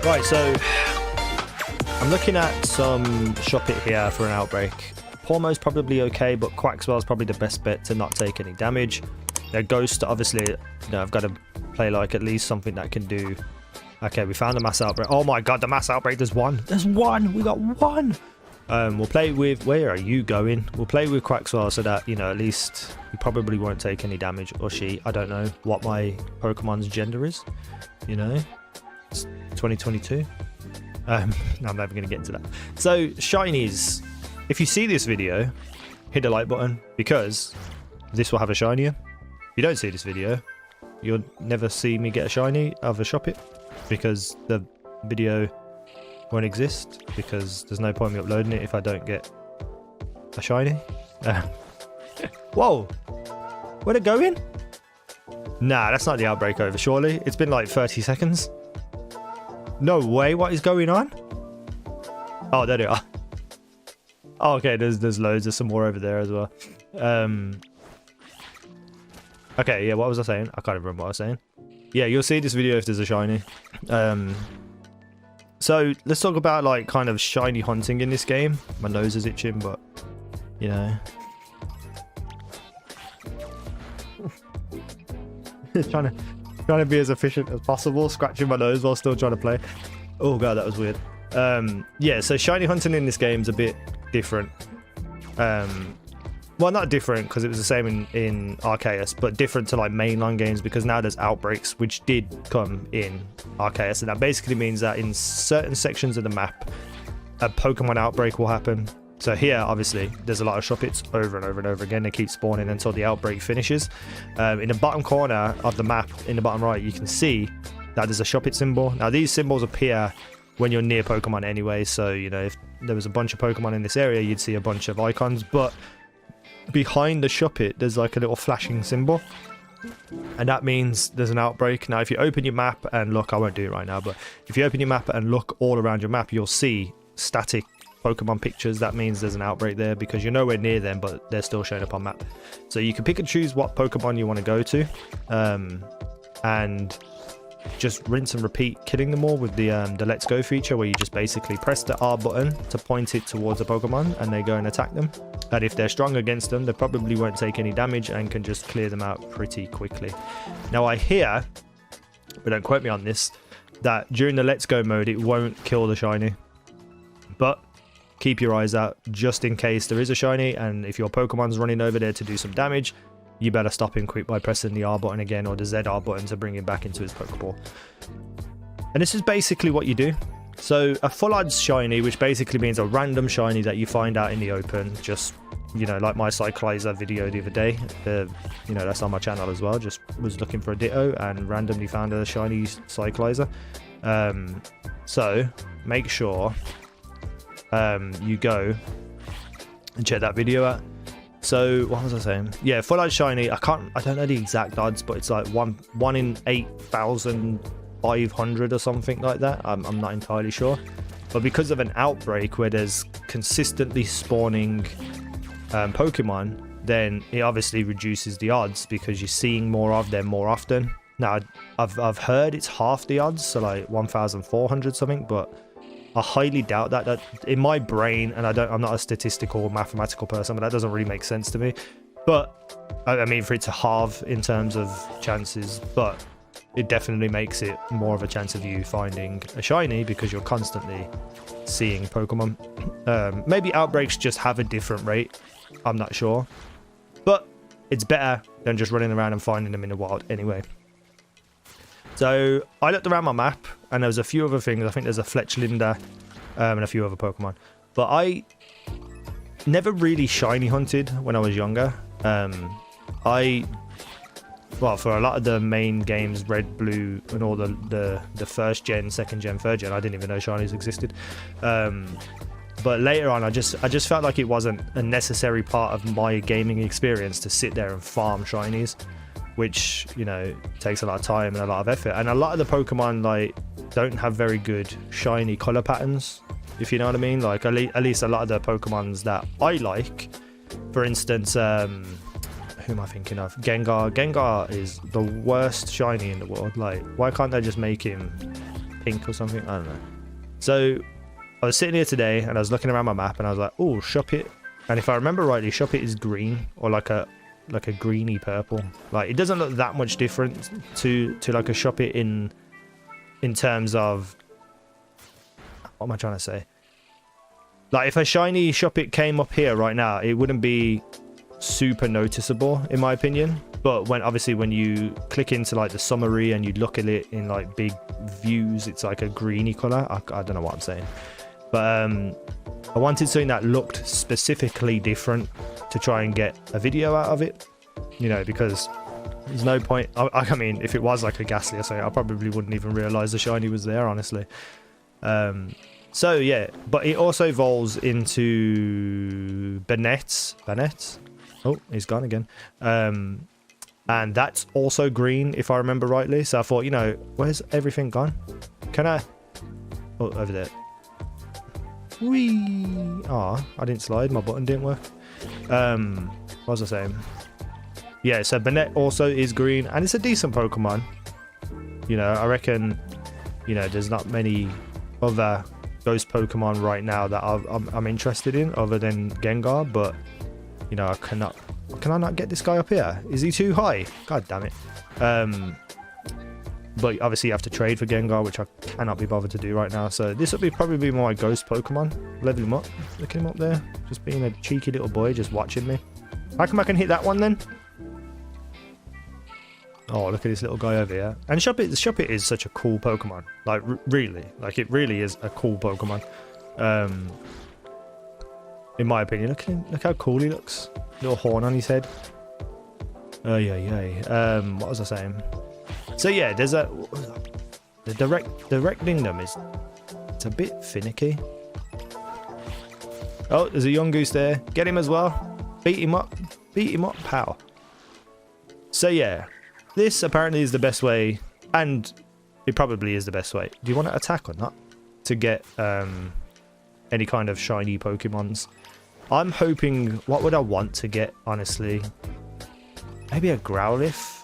Right, so I'm looking at some Shuppet here for an Outbreak. Pormo's probably okay, but Quackswell's probably the best bet to not take any damage. Ghost, obviously, you know, I've got to play like at least something that can do. Okay, we found the mass outbreak. Oh my god, the mass outbreak. There's one. There's one. We got one. We'll play with... Where are you going? We'll play with Quackswell so that, you know, at least he probably won't take any damage. Or she. I don't know what my Pokemon's gender is. You know? It's 2022. No, I'm never going to get into that. So, shinies. If you see this video, hit the like button because this will have a shiny. If you don't see this video, you'll never see me get a shiny of a Shuppet because the video won't exist because there's no point in me uploading it if I don't get a shiny. Whoa! Where'd it go in? Nah, that's not the Outbreak over, surely. It's been like 30 seconds. No way, what is going on? Oh, there they are. Oh, okay, there's loads. There's some more over there as well. Okay, yeah, what was I saying? I can't remember what I was saying. Yeah, you'll see this video if there's a shiny. So let's talk about like kind of shiny hunting in this game. My nose is itching, but you know. trying to be as efficient as possible, scratching my nose while still trying to play. Oh god, that was weird. Yeah, so shiny hunting in this game is a bit different. Well, not different because it was the same in Arceus, but different to like mainline games because now there's outbreaks, which did come in Arceus, and that basically means that in certain sections of the map, a Pokemon outbreak will happen. So here, obviously, there's a lot of Shuppets over and over and over again. They keep spawning until the outbreak finishes. In the bottom corner of the map, in the bottom right, you can see that there's a Shuppet symbol. Now, these symbols appear when you're near Pokemon anyway, so, you know, if there was a bunch of Pokemon in this area, you'd see a bunch of icons, but behind the Shuppet, there's like a little flashing symbol, and that means there's an outbreak. Now, if you open your map and look, I won't do it right now, but if you open your map and look all around your map, you'll see static Pokemon pictures. That means there's an outbreak there because you're nowhere near them, but they're still showing up on map. So you can pick and choose what Pokemon you want to go to, and just rinse and repeat killing them all with the Let's Go feature, where you just basically press the R button to point it towards a Pokemon and they go and attack them. And if they're strong against them, they probably won't take any damage and can just clear them out pretty quickly. Now, I hear, but don't quote me on this, that during the Let's Go mode, it won't kill the shiny. But keep your eyes out just in case there is a shiny, and if your Pokemon's running over there to do some damage, you better stop him quick by pressing the R button again or the ZR button to bring him back into his Pokeball. And this is basically what you do. So a full odds shiny, which basically means a random shiny that you find out in the open, just, you know, like my Cyclizer video the other day, you know, that's on my channel as well, just was looking for a Ditto and randomly found a shiny Cyclizer. So make sure you go and check that video out. So what was I saying? Yeah, full odds shiny. I don't know the exact odds, but it's like one in 8,500 or something like that. I'm not entirely sure. But because of an outbreak where there's consistently spawning Pokemon, then it obviously reduces the odds because you're seeing more of them more often. Now, I've heard it's half the odds, so like 1,400 something, but I highly doubt that. That in my brain, and I'm not a statistical or mathematical person, but that doesn't really make sense to me. But I mean, for it to halve in terms of chances, but it definitely makes it more of a chance of you finding a shiny because you're constantly seeing Pokemon. Maybe outbreaks just have a different rate. I'm not sure, but it's better than just running around and finding them in the wild anyway. So I looked around my map and there was a few other things. I think there's a Fletchlinder and a few other Pokemon. But I never really shiny hunted when I was younger. Well, for a lot of the main games, Red, Blue, and all the first gen, second gen, third gen, I didn't even know shinies existed. But later on, I just felt like it wasn't a necessary part of my gaming experience to sit there and farm shinies, which, you know, takes a lot of time and a lot of effort. And a lot of the Pokemon, like, don't have very good shiny color patterns, if you know what I mean. Like, at least a lot of the Pokemons that I like, for instance, who am I thinking of? Gengar. Gengar is the worst shiny in the world. Like, why can't they just make him pink or something. I don't know. So I was sitting here today and I was looking around my map and I was like, oh, Shuppet. And if I remember rightly, Shuppet is green, or like a greeny purple. Like, it doesn't look that much different to like a Shuppet in terms of, what am I trying to say? Like, if a shiny Shuppet came up here right now, it wouldn't be super noticeable in my opinion. But obviously when you click into like the summary and you look at it in like big views, it's like a greeny color. I don't know what I'm saying, but I wanted something that looked specifically different to try and get a video out of it, you know, because there's no point. I mean, if it was like a ghastly or something, I probably wouldn't even realize the shiny was there, honestly. So yeah, but it also evolves into Bennett. Oh, he's gone again. And that's also green, if I remember rightly. So I thought, you know, where's everything gone? Can I? Oh, over there. Whee! Ah, I didn't slide. My button didn't work. What was I saying? Yeah, so Bennett also is green, and it's a decent Pokemon. You know, I reckon, you know, there's not many other ghost Pokemon right now that I'm interested in other than Gengar, but, you know, can I not get this guy up here? Is he too high? God damn it. But obviously you have to trade for Gengar, which I cannot be bothered to do right now. So this will probably be my ghost Pokemon. Level him up. Look at him up there. Just being a cheeky little boy, just watching me. How come I can hit that one then? Oh, look at this little guy over here. And Shuppet is such a cool Pokemon. Like, really. Like, it really is a cool Pokemon. In my opinion. Look at him. Look how cool he looks. Little horn on his head. Oh, yeah. What was I saying? So, yeah, there's the direct kingdom it's a bit finicky. Oh, there's a young goose there. Get him as well. Beat him up, pal. So, yeah. This apparently is the best way, and it probably is the best way. Do you want to attack or not? To get any kind of shiny Pokemons. I'm hoping, what would I want to get, honestly? Maybe a Growlithe?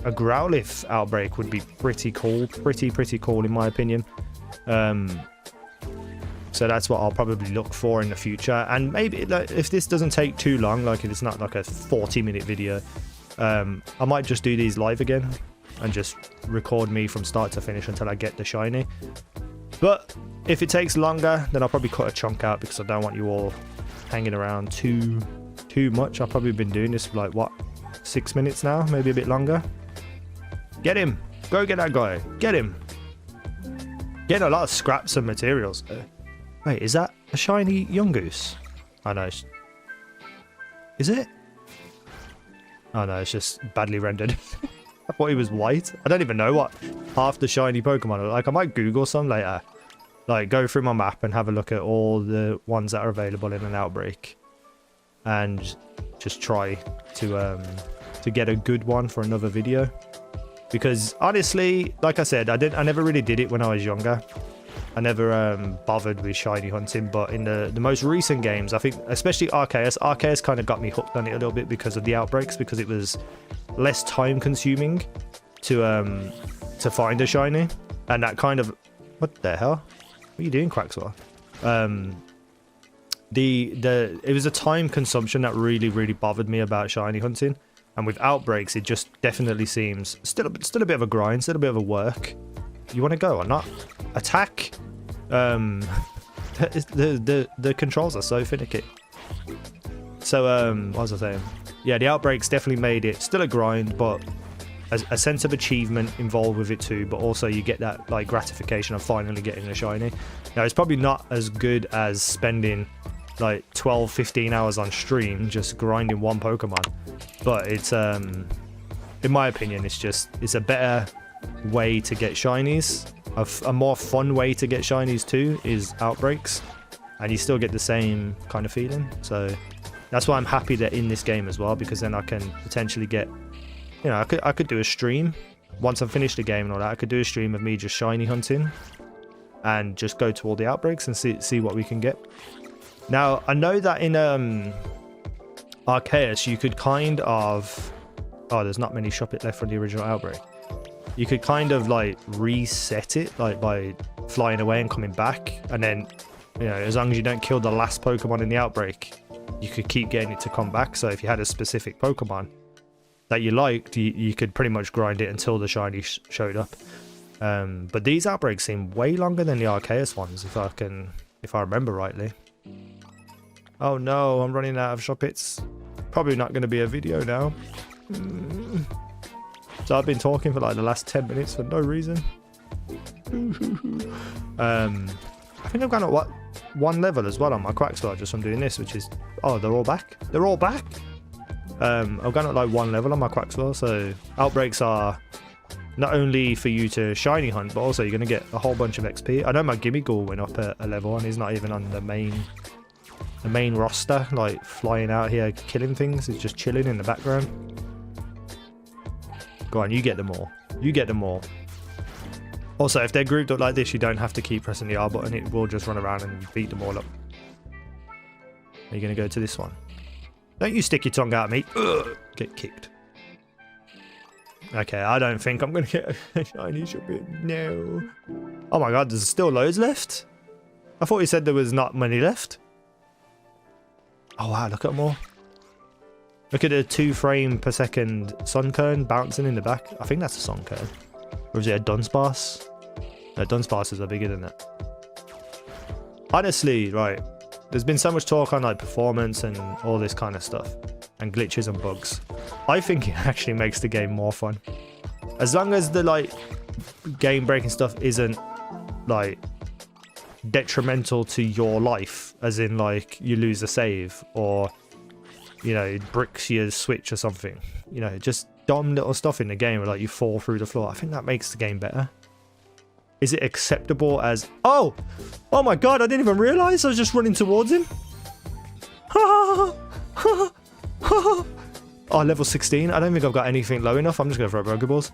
A Growlithe Outbreak would be pretty cool. Pretty cool in my opinion. So that's what I'll probably look for in the future. And maybe, like, if this doesn't take too long, like if it's not like a 40-minute video, I might just do these live again and just record me from start to finish until I get the shiny. But if it takes longer, then I'll probably cut a chunk out because I don't want you all hanging around too much. I've probably been doing this for like, what, 6 minutes now? Maybe a bit longer. Get him! Go get that guy! Get him! Getting a lot of scraps and materials. Wait, is that a shiny Yungoos? Oh no. Is it? Oh no, it's just badly rendered. I thought he was white. I don't even know what half the shiny Pokemon are like. I might Google some later. Like, go through my map and have a look at all the ones that are available in an Outbreak. And just try to get a good one for another video. Because, honestly, like I said, I never really did it when I was younger. I never bothered with shiny hunting, but in the most recent games, I think, especially Arceus kind of got me hooked on it a little bit because of the Outbreaks, because it was less time consuming to find a shiny, and that kind of, what the hell? What are you doing, Quaxwell? It was a time consumption that really bothered me about shiny hunting, and with Outbreaks, it just definitely seems still a bit of a grind, still a bit of a work. You want to go or not? Attack. The controls are so finicky. So what was I saying? Yeah, the Outbreaks definitely made it still a grind, but a sense of achievement involved with it too. But also you get that like gratification of finally getting a shiny. Now it's probably not as good as spending like 12-15 hours on stream just grinding one Pokemon, but it's in my opinion it's a better way to get shinies. A more fun way to get shinies too is Outbreaks, and you still get the same kind of feeling. So that's why I'm happy they're in this game as well, because then I can potentially get, you know, I could do a stream once I've finished the game and all that. I could do a stream of me just shiny hunting and just go to all the Outbreaks and see what we can get. Now I know that in Arceus you could kind of, oh, there's not many Shuppet left from the original Outbreak. you could kind of like reset it, like by flying away and coming back, and then, you know, as long as you don't kill the last Pokemon in the outbreak, you could keep getting it to come back. So if you had a specific Pokemon that you liked, you could pretty much grind it until the shiny showed up. But these outbreaks seem way longer than the Arceus ones, if I remember rightly. Oh no, I'm running out of Shuppets. Probably not going to be a video now. So I've been talking for like the last 10 minutes for no reason. I think I've gone at one level as well on my Quaxwell just from doing this, which is, oh, they're all back. They're all back. I've gone at like one level on my Quaxwell, so outbreaks are not only for you to shiny hunt, but also you're going to get a whole bunch of XP. I know my Gimmighoul went up a level and he's not even on the main roster, like flying out here killing things. He's just chilling in the background. Go on, you get them all. You get them all. Also, if they're grouped up like this, you don't have to keep pressing the R button. It will just run around and beat them all up. Are you going to go to this one? Don't you stick your tongue out at me. Ugh, get kicked. Okay, I don't think I'm going to get a shiny Shuppet. No. Oh my god, there's still loads left? I thought you said there was not many left. Oh wow, look at them all. Look at the 2 frame per second Sunkern bouncing in the back. I think that's a Sunkern. Or is it a Dunsparce? No, Dunsparces are bigger than that. Honestly, right, there's been so much talk on like performance and all this kind of stuff, and glitches and bugs. I think it actually makes the game more fun. As long as the like game breaking stuff isn't like detrimental to your life, as in like you lose a save or, you know, it bricks your Switch or something. You know, just dumb little stuff in the game where like you fall through the floor. I think that makes the game better. Is it acceptable as... Oh my god, I didn't even realize I was just running towards him. Oh, level 16. I don't think I've got anything low enough. I'm just going to throw Pokeballs.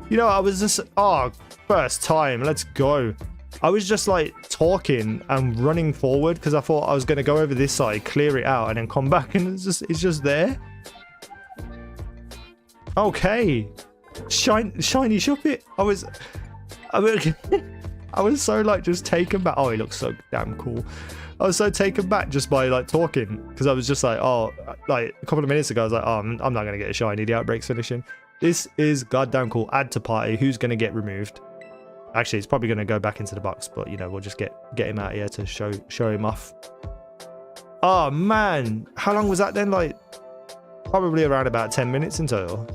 You know, I was just... Oh, first time. Let's go. I was just like talking and running forward because I thought I was going to go over this side, clear it out, and then come back, and it's just there. Okay, shiny Shuppet. I was so like just taken back. Oh, he looks so damn cool. I was so taken back just by like talking because I was just like, oh, like a couple of minutes ago I was like, oh, I'm not gonna get a shiny. The outbreak's finishing. This is goddamn cool. Add to party. Who's gonna get removed? Actually, it's probably gonna go back into the box, but you know, we'll just get him out here to show him off. Oh man, how long was that then? Like probably around about 10 minutes in total.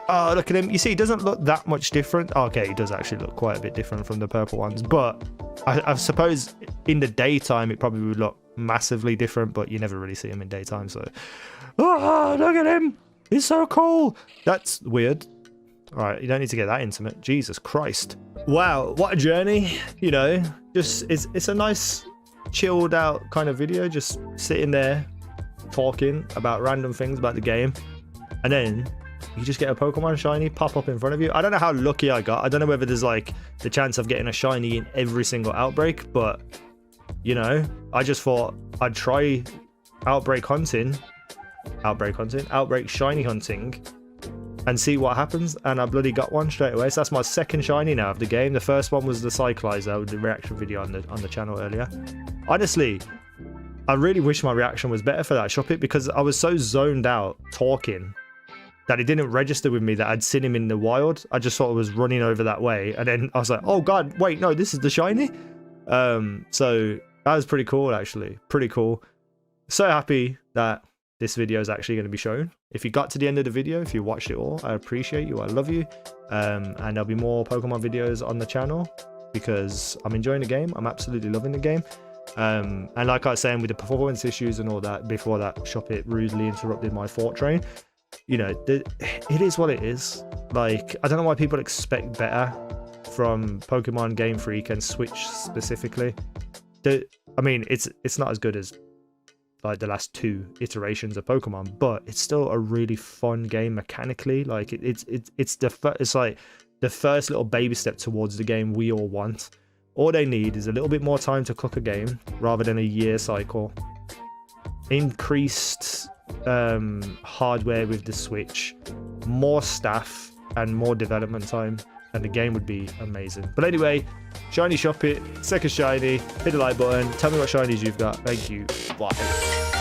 Oh, look at him. You see, he doesn't look that much different. Oh, okay, he does actually look quite a bit different from the purple ones, but I suppose in the daytime it probably would look massively different, but you never really see him in daytime, so... Oh, look at him! He's so cool! That's weird. Alright, you don't need to get that intimate. Jesus Christ. Wow, what a journey. You know, just it's a nice chilled out kind of video, just sitting there talking about random things about the game, and then you just get a Pokemon shiny pop up in front of you. I don't know how lucky I got. I don't know whether there's like the chance of getting a shiny in every single outbreak, but you know, I just thought I'd try outbreak shiny hunting and see what happens, and I bloody got one straight away. So that's my second shiny now of the game. The first one was the Cyclizer with the reaction video on the channel earlier. Honestly, I really wish my reaction was better for that Shuppet because I was so zoned out talking that it didn't register with me that I'd seen him in the wild. I just thought it was running over that way, and then I was like, oh god, wait, no, this is the shiny. So that was pretty cool, actually. Pretty cool. So happy that this video is actually going to be shown. If you got to the end of the video, if you watched it all, I appreciate you, I love you. And there'll be more Pokemon videos on the channel because I'm enjoying the game. I'm absolutely loving the game. And like I was saying, with the performance issues and all that, before that Shuppet rudely interrupted my thought train, you know, it is what it is. Like, I don't know why people expect better from Pokemon Game Freak and Switch specifically. I mean, it's not as good as like the last 2 iterations of Pokemon, but it's still a really fun game mechanically. Like it's like the first little baby step towards the game we all want. All they need is a little bit more time to cook a game rather than a year cycle. increased hardware with the Switch, more staff, and more development time, and the game would be amazing. But anyway, shiny Shuppet, second shiny, hit the like button, tell me what shinies you've got. Thank you, bye.